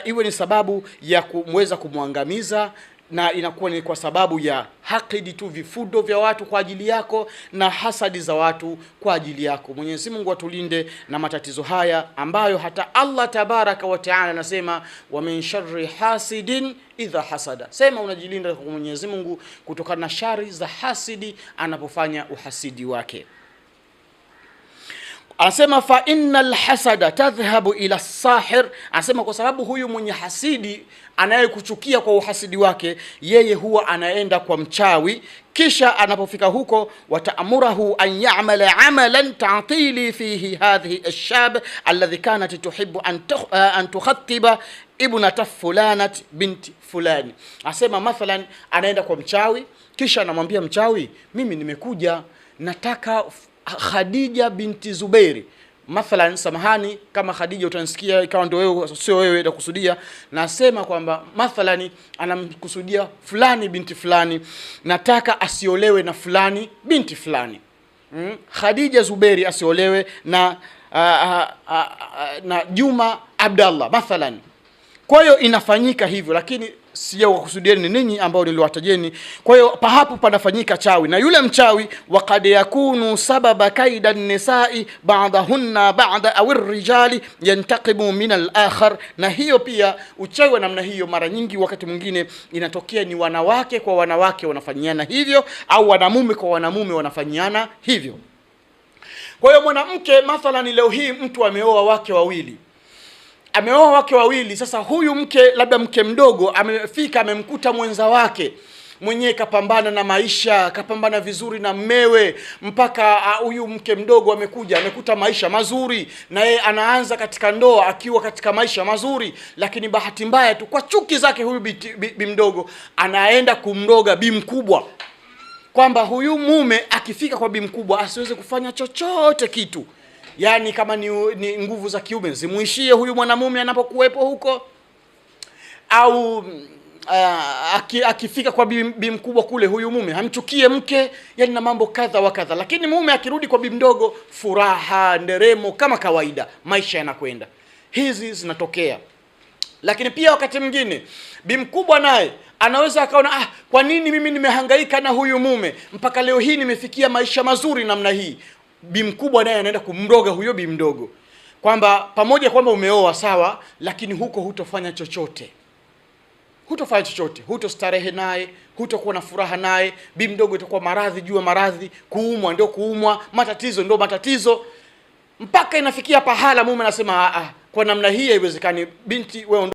iwe ni sababu ya kumweza kumwangamiza, na inakuwa ni kwa sababu ya hakidi tu, vifudo vya watu kwa ajili yako na hasadi za watu kwa ajili yako. Mwenyezi Mungu atulinde na matatizo haya ambayo hata Allah tabaraka wa taala anasema wa min sharri hasidin idha hasada. Sema unajilinda kwa Mwenyezi Mungu kutokana na shari za hasidi anapofanya uhasidi wake. Anasema fa innal hasada tadhhabu ila sahir. Anasema kwa sababu huyu mwenye hasidi anayekuchukia kwa uhasidi wake, yeye huwa anaenda kwa mchawi, kisha anapofika huko wataamurahu an ya'mala amalan ta'tili fihi hadhihi ash-shab alladhi kanat tuhibbu an tukhattiba ibnata fulanat binti fulani. Anasema mathalan anaenda kwa mchawi, kisha anamwambia mchawi, mimi nimekuja nataka Khadija binti Zubairi. Mathalan, samahani kama Khadija utanisikia ikawa ndio wewe, sio wewe nakusudia. Nasema kwamba mathalan anamkusudia fulani binti fulani, nataka asiolewe na fulani binti fulani. Khadija Zubairi asiolewe na Juma Abdallah mathalan. Kwa hiyo inafanyika hivyo, lakini sija kukusudieni ninyi ambao niliwatajeni. Kwa hiyo pahapo panafanyika chawi, na yule mchawi waqad yakunu sababa kaida nisai ba'dahunna ba'da aw ar-rijali yantaqimu min al-akhar. Na hiyo pia uchawi wa namna hiyo mara nyingi wakati mwingine inatokea ni wanawake kwa wanawake wanafanyiana hivyo, au wanamume kwa wanamume wanafanyiana hivyo. Kwa hiyo mwanamke mathalan, leo hii mtu ameoa wake wawili. Sasa huyu mke, labda mke mdogo, amefika amemkuta mwenza wake mwenyewe kapambana na maisha, kapambana vizuri na mmewe, mpaka huyu mke mdogo amekuta maisha mazuri, na yeye anaanza katika ndoa akiwa katika maisha mazuri. Lakini bahati mbaya tu, kwa chuki zake huyu bi mdogo anaenda kumroga bi mkubwa, kwamba huyu mume akifika kwa bi mkubwa asiweze kufanya chochote kitu. Yani kama ni nguvu za kiume zimuishie huyu mwanamume anapokuwepo huko, au akifika kwa bi mkubwa kule huyu mume hamchukie mke, yani na mambo kadha wa kadha. Lakini mume akirudi kwa bi mdogo, furaha, nderemo kama kawaida, maisha yanakwenda. Hizi zinatokea. Lakini pia wakati mwingine bi mkubwa naye anaweza akaona, kwa nini mimi nimehangaika na huyu mume mpaka leo hii nimefikia maisha mazuri namna hii. Bi mkubwa naye anaenda kumroga huyo bi mdogo, kwamba pamoja kwamba umeoa sawa, lakini huko hutofanya chochote, hutostarehe naye, hutokuwa na furaha naye. Bi mdogo itakuwa maradhi juu ya maradhi, kuumwa ndio kuumwa, matatizo ndio matatizo, mpaka inafikia pahala mume anasema kwa namna hii haiwezekani, binti wewe